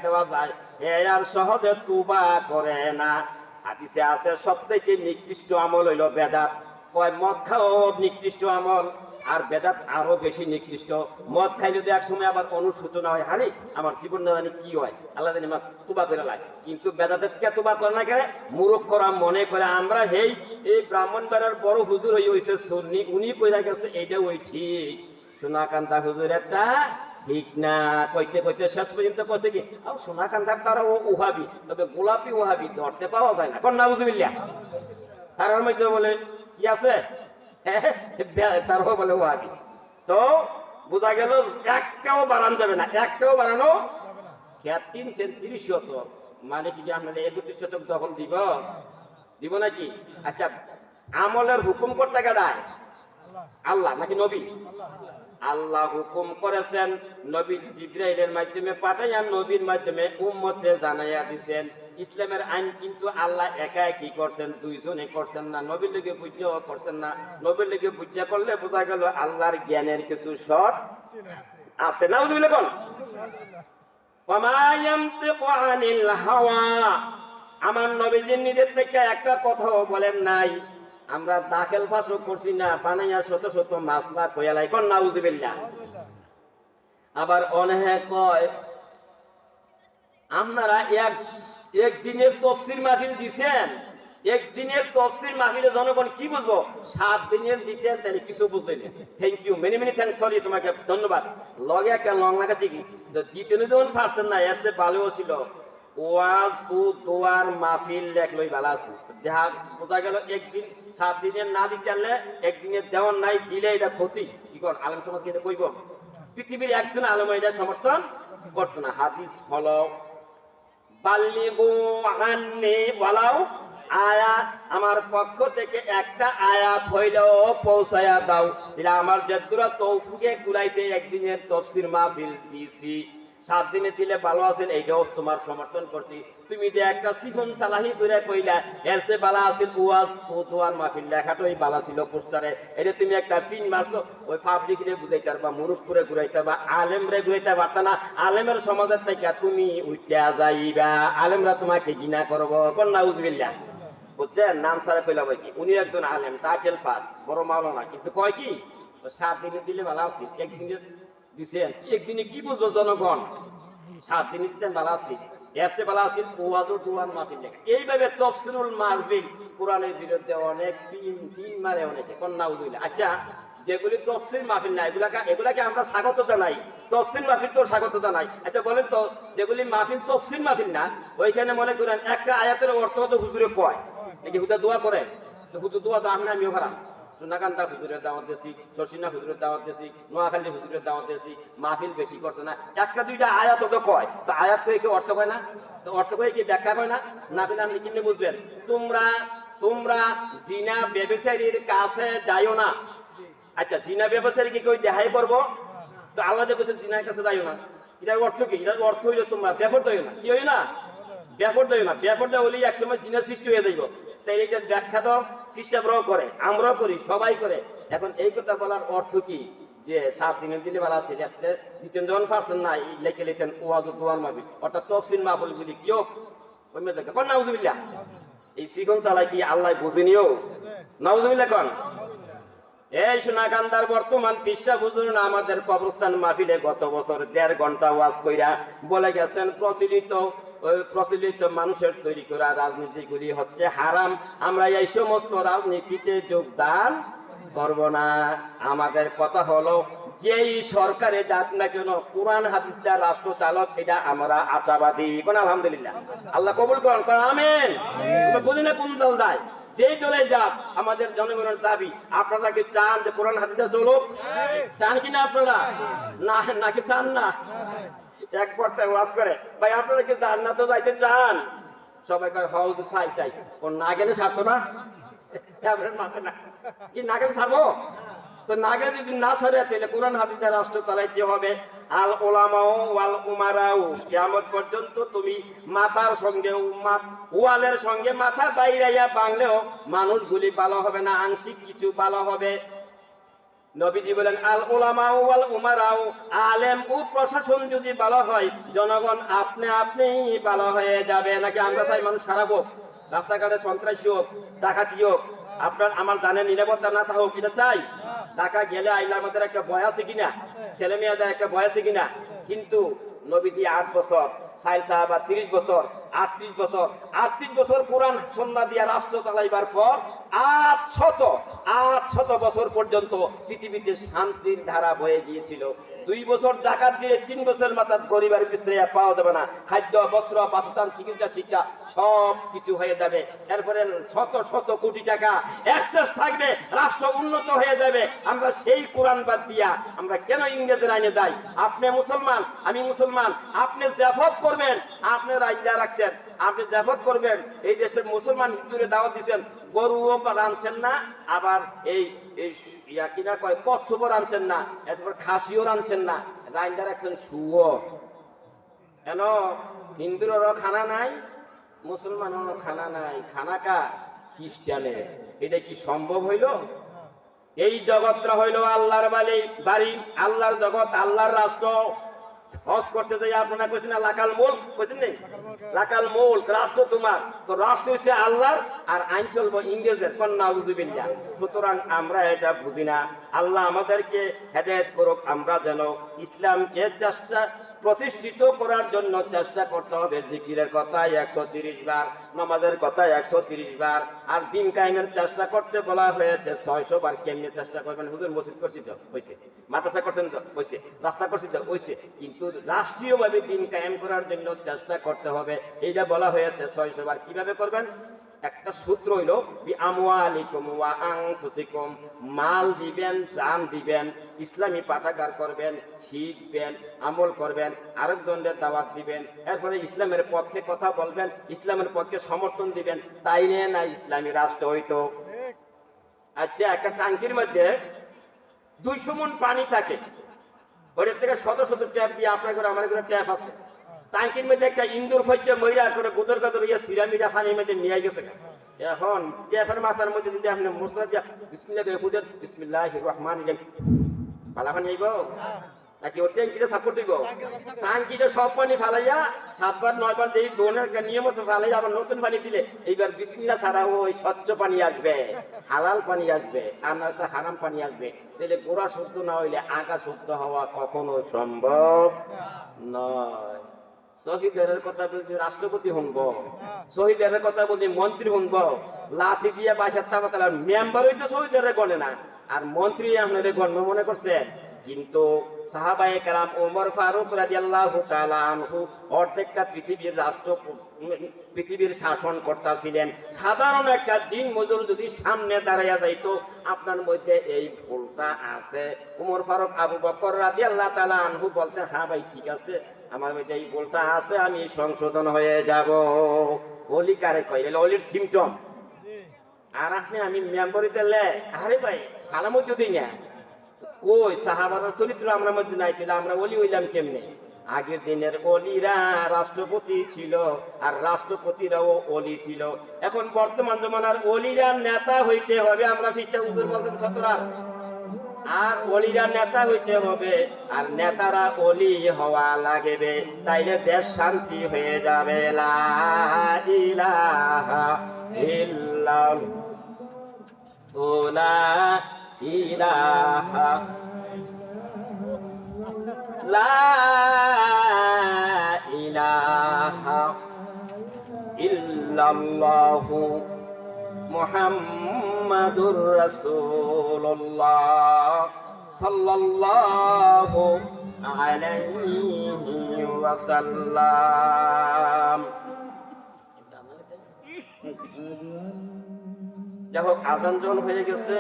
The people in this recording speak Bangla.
দেওয়া যায়, এ আর সহজে তওবা করে না। হাদিসে আছে সবথেকে নিকৃষ্ট আমল হইল বেদাত। কয় মদ খাওয়াও নিকৃষ্ট আমল, আর বেদাত আরো বেশি নিকৃষ্ট। মদ খাই যদি এক সময় আবার অনুশোচনা হয়, হারে আমার জীবন না জানি কি হয়, আল্লাহ জানি আমার তওবা করে লাগে। কিন্তু বেদাতের কে তওবা করে না কেন? মূর্খরা মনে করে আমরা এই ব্রাহ্মণবাড়ার বড় হুজুর হইছে সুন্নি, উনি কইরা গেছে এইটা ওই ঠিক। সোনাকান্তা হুজুর একটা ঠিক না কইতে কইতে শেষ পর্যন্ত কইছে কি, সোনাকান্তার তারা ওহাবি, তবে গোলাপি ওহাবি ধরতে পাওয়া যায় না। কোন না বুঝবিল্লা তার মধ্যে বলে কি আছে, তারও বলে ওহাবি। তো বোঝা গেল একটাও বাড়ানো যাবে না, একটাও বাড়ানো। 3 সেঞ্চুরি শতক মানে কি আপনাদের 31 শতক দখল দিব নাকি? আচ্ছা, আমলের হুকুম করতে গেড়ায় আল্লাহ নাকি নবী? আল্লাহ হুকুম করেছেন, নবী জিবরাইলের মাধ্যমে পাঠাইয়া নবীর মাধ্যমে উম্মতে জানাইয়া দিবেন। ইসলামের আইন কিন্তু আল্লাহ একা একই করছেন, দুইজনে করছেন না। নবীর লেগে বুঝাও করছেন না। নবীর লেগে বুঝা করলে বোঝা গেল আল্লাহর জ্ঞানের কিছু শর্ট আছে না। বুঝলি কোন আমার নবীজি নিজের থেকে একটা কথাও বলেন নাই। আমরা দাখিল ফাঁসও করছি না, বানাইয়া শত শত মাসলা কয়ালাই কোন নাউজুবিল্লাহ। আবার অনেকে কয় আপনারা একদিনের তফসির মাহফিল দিছেন, একদিনের তফসির মাহফিলে জনগণ কি বুঝবো? 7 দিনের দিতেন তাহলে কিছু বুঝলেন। Thank you, many many thanks for you, তোমাকে ধন্যবাদ। লগে একটা লং লাগাচ্ছি কি, দ্বিতীয় যখন পারছেন না, এর চেয়ে ভালো ছিল ওয়াজ ও দোয়ার মাহফিল লেখলই ভালো আছে। দেখা বোঝা গেল একদিন 7 দিনের না দিতে পারলে একদিনের দেওয়ার নাই, দিলে এটা ক্ষতি। কি কর আলেম সমাজকে এটা কইব? পৃথিবীর একজন আলেম এটা সমর্থন করতো না। হাদিস হলো বাল্লিগু আন্নি ওয়ালাউ আয়াত, আমার পক্ষ থেকে একটা আয়াত হইলেও পৌঁছায়া দাও। এটা আমার যেদুরা তৌফিকে কুলাইছে, একদিনের তাফসীর মাহফিল দিছি। 7 দিনে দিলে ভালো আছেন, এইটাও তোমার সমর্থন করছি। তুমি যে একটা সিফন সালাহি করে কইলা, এর চেয়ে ভালো আছিল ওয়াজ ও দোয়ার মাহফিল লেখাটাই ভালো ছিল পোস্টারে। এটা তুমি একটা পিন মারছো, ওই পাবলিকরে বুঝাইতে পারবা, মুরুখ করে ঘুরাইতে পারবা, আলেমরে ঘুরাইতে পারতা না। আলেমের সমাজের থেকে তুমি উঠা যাইবা, আলেমরা তোমাকে ঘৃণা করবো। কোন নাউজুবিল্লাহ। বুঝছেন? নাম সারা পেলাম কি, উনি একজন আলেম, টাইটেল পাস, বড় মাওলানা, কিন্তু কয় কি 7 দিনে দিলে ভালো আছে, একদিনে দিছেন। একদিনে কি বুঝবো জনগণ? 7 দিনে দিতেন ভালো আছে, এর চেয়ে ভালো আছে ওয়াজ ও দোয়ার মাহফিল লেখা। এইভাবে তাফসীরুল মাহফিল কোরআনের বিরুদ্ধে অনেক ফিন মারে অনেকে। কোন নাউজুবিল্লাহ। আচ্ছা, যেগুলি তাফসীর মাহফিল না, এগুলাকে আমরা স্বাগত জানাই, তাফসীর মাহফিল তো স্বাগত জানাই। আচ্ছা বলেন তো, যেগুলি মাহফিল তাফসীর মাহফিল না, ওইখানে মনে করেন একটা আয়াতের অর্থ তো হুজুরে কয়, নাকি হুদা দোয়া করে? তো হুদু দোয়া তো আমি আমিও খারাপ। সোনাকান্তা হুজুরের দাওয়াত দিয়েছি, শর্ষিনা হুজুরের দাওয়াত দিয়েছি, নোয়াখালী হুজুরের দাওয়াত দিয়েছি, মাহফিল বেশি করছে না, একটা দুইটা আয়াত তো কয়। তো আয়াত তো একে অর্থ কয় না, তো অর্থ করে কি ব্যাখ্যা কয় না? না পেলে আপনি কিনে বুঝবেন? তোমরা জিনা ব্যবসায়ীর কাছে যাইও না। আচ্ছা, জিনা ব্যবসায়ী কি কেউ দেখাই করবো? তো আল্লাহ বলছে জিনার কাছে যাইও না। এটার অর্থ কি? এটার অর্থ হইলো তোমরা ব্যাপার দেয় না। কি হই না? ব্যাপার দেয় না। ব্যাপার দেওয়া হলেই একসময় জিনার সৃষ্টি হয়ে যাইব। তাই এটার ব্যাখ্যা তো ফিসাবরাও করে, আমরাও করি, সবাই করে। এখন এই কথা বলার অর্থ কি? যে 7 দিনের দিলে ভালো আছে, দিতেন যখন পারছেন না, লেখে লেখেন ওয়াজ ও দোয়ার মাহফিল, অর্থাৎ তাফসীর মাহফিল গুলি কিও ওই মেয়ে দেখে। কোন নাউজুবিল্লাহ। এই শিখন চালাই কি আল্লাহ বুঝিনিও? নাউজুবিল্লাহ কোন। এই সোনাকান্দার বর্তমান ফিসা হুজুর আমাদের কবরস্থান মাহফিলে গত বছর 1.5 ঘন্টা ওয়াজ কইরা বলে গেছেন প্রচলিত মানুষের তৈরি করা রাজনীতিগুলি হচ্ছে হারাম। আমরা এই সমস্ত রাজনীতিতে যোগদান করব না। আমাদের কথা হলো, যেই সরকারে যাক না কেন কোরআন হাদিসটা রাষ্ট্র চালক, এটা আমরা আশাবাদী। কোন আলহামদুলিল্লাহ। আল্লাহ কবুল করুন, আমিন। বুঝি না কোন দল যায়, যেই দলে যাক, আমাদের জনগণের দাবি। আপনারা কি চান যে কোরআন হাদিসে চলুক? চান কিনা আপনারা? না নাকি চান না? একবার তাই ওয়াজ করে, ভাই আপনারা কি জান্নাতে যাইতে চান? সবাই কয় হও তো চাই চাই। কোন না গেলে ছাড়তো না? মাথা না কি না গেলে ছাড়বো? তো না গেলে যদি না ছাড়ে, তাহলে কোরআন হাদিসের রাষ্ট্র চালাইতে হবে। আল উলামাও ওয়াল উমারাও, কিয়ামত পর্যন্ত তুমি মাথার সঙ্গে ওয়ালের সঙ্গে মাথা বাইরাইয়া বাংলেও মানুষগুলি ভালো হবে না, আংশিক কিছু ভালো হবে। নবীজি বলেন আল উলামা ওয়াল উমারাও, আলেম ও প্রশাসন যদি ভালো হয় জনগণ আপনি ভালো হয়ে যাবে। নাকি আমরা চাই মানুষ খারাপ হোক, রাস্তাঘাটে সন্ত্রাসী হোক, ডাকাতি হোক, আপনার আমার জানে নিরাপত্তা না থাকুক, এটা চাই? ঢাকা গেলে আইলে আমাদের একটা ভয় আছে কিনা, ছেলে মেয়েদের একটা ভয় আছে কিনা? কিন্তু নবীজি 8 বছর, সাইল সাহাবা 30 বছর, 38 বছর কোরআন সন্না দিয়া রাষ্ট্র চালাইবার পর 800 বছর পর্যন্ত পৃথিবীতে শান্তির ধারা বয়ে গিয়েছিল। 2 বছর জাকাত দিয়ে 3 বছর মাথা গরিবের পিছনে পাওয়া যাবে না, খাদ্য বস্ত্র বাসস্থান চিকিৎসা শিক্ষা সব কিছু হয়ে যাবে। এরপরে শত কোটি টাকা এক্সেস থাকবে, রাষ্ট্র উন্নত হয়ে যাবে। আমরা সেই কোরআন বাদ দিয়া আমরা কেন ইংরেজের আইনে যাই? আপনি মুসলমান, আমি মুসলমান, আপনি জাফত করবেন, আপনি রাজ্যা রাখছেন, আপনি জাফত করবেন, এই দেশের মুসলমান হিন্দুরে দাওয়াত দিচ্ছেন, গরুও রাঁধছেন না, আবার এই ইয়া কিনা কয় কচ্ছপও রাঁধছেন না, এরপর খাসিও রাঁধছেন না, রাইন্দা রাখছেন শুয়োর। কেন? হিন্দুরও খানা নাই, মুসলমানেরও খানা নাই, খানা কা? খ্রিস্টানের। এটা কি সম্ভব হইল? এই জগৎটা হইল আল্লাহর বাড়ি, আল্লাহর জগৎ, আল্লাহর রাষ্ট্র। হজ করতে যাই আপনারা কইছেন না লাকাল মুলক, কইছেন নেই? লাকাল মুলক, রাষ্ট্র তোমার। তো রাষ্ট্র হচ্ছে আল্লাহর, আর আইন চলবো ইংরেজের। কন্যা বুঝিবিল্লা। সুতরাং আমরা এটা বুঝি না। আল্লাহ আমাদেরকে হেদায়েত করুক, আমরা যেন ইসলামকে প্রতিষ্ঠিত করার জন্য চেষ্টা করতে হবে। জিকিরের কথা 130 বার, নামাজের কথা 130 বার, আর দিন কায়েমের চেষ্টা করতে বলা হয়েছে 600 বার। কেমনে চেষ্টা করবেন? হুজুর মসজিদ করছি তো হইছে, মাদ্রাসা করছেন তো হইছে, রাস্তা করছি তো হইছে, কিন্তু রাষ্ট্রীয়ভাবে দিন কায়েম করার জন্য চেষ্টা করতে হবে। এইটা বলা হয়েছে 600 বার। কিভাবে করবেন? একটা সূত্র হইল বিআমওয়ালিকুম ওয়া আনফুসিকুম, মাল দিবেন, জান দিবেন, ইসলামী পাঠাগার করবেন, শিখবেন, আমল করবেন, আরেকজনের দাওয়াত দিবেন, এরপরে ইসলামের পক্ষে কথা বলবেন, ইসলামের পক্ষে সমর্থন দিবেন, তাইলে না ইসলামী রাষ্ট্র হইতো। আচ্ছা, একটা ট্যাঙ্কির মধ্যে 200 মণ পানি থাকে, ওটার থেকে শত ট্যাপ দিয়ে, আপনার ঘরে আমার ঘরে ট্যাপ আছে, ট্যাঙ্কির মধ্যে একটা ইন্দুর ফইচে মহিলা করে গুদর গাদর ইয়া সিরামিরা পানির মধ্যে নিয়ে গেছে। এখন ট্যাপের মাথার মধ্যে যদি আপনি মশলা দিয়া বিসমিল্লাহ করে খুঁজেন, বিসমিল্লাহির রহমানির রহিম, পালা পানি আইব নাকি ওর ট্যাঙ্কিটা সাপোর্ট দিব? ট্যাঙ্কিটা সব পানি ফালাইয়া 7 বার 9 বার দিয়ে দোনের একটা নিয়ম আছে, ফালাইয়া আবার নতুন পানি দিলে এইবার বিসমিল্লাহ ছাড়া ওই স্বচ্ছ পানি আসবে, হালাল পানি আসবে, আর নয়তো হারাম পানি আসবে। তাহলে গোড়া শুদ্ধ না হইলে আগা শুদ্ধ হওয়া কখনো সম্ভব নয়। শহীদের কথা বলছি রাষ্ট্রপতি শুনবো, শহীদের কথা বলছি মন্ত্রী শুনবো, লাঠি দিয়ে 22 মেম্বার হইতে শহীদের গণে না, আর মন্ত্রী আপনাদের গণ্য মনে করছেন। কিন্তু সাহাবায়ে কেরাম ওমর ফারুক রাদিয়াল্লাহু তাআলা আনহু অর্ধেকটা পৃথিবীর শাসন কর্তা ছিলেন। সাধারণ একটা দিন মজুর যদি সামনে দাঁড়াইয়া যাইতো, আপনার মধ্যে এই ভুলটা আছে, ওমর ফারুক আবু বকর রাদিয়াল্লাহু তাআলা আনহু বলতেন, হ্যাঁ ভাই ঠিক আছে, আমার মধ্যে এই ভুলটা আছে, আমি সংশোধন হয়ে যাব। ওলি কারে কইলে ওলির সিমটম। আর আপনি আমি মেম্বরিতে লে, আরে ভাই সালামও যদি না কই সাহাবার চরিত্র আমরা মধ্যে নাই, তাহলে আমরা ওলি হইলাম কেমনে? আগের দিনের ওলিরা রাষ্ট্রপতি ছিল, আর রাষ্ট্রপতিরাও ওলি ছিল। এখন বর্তমান জমানার ওলিরা নেতা হইতে হবে। আমরা ফিরতে হুজুর বলতেন ছাত্ররা, আর ওলিরা নেতা হইতে হবে, আর নেতারা ওলি হওয়া লাগবে, তাইলে দেশ শান্তি হয়ে যাবে। লা ইলাহা ইল্লাল্লাহ, লা ইলাহা, লা ইলাহা ইল্লাল্লাহু মুহাম্মাদুর রাসূলুল্লাহ সাল্লাল্লাহু আলাইহি ওয়াসাল্লাম। যাই হোক, আজান যখন হয়ে গেছে।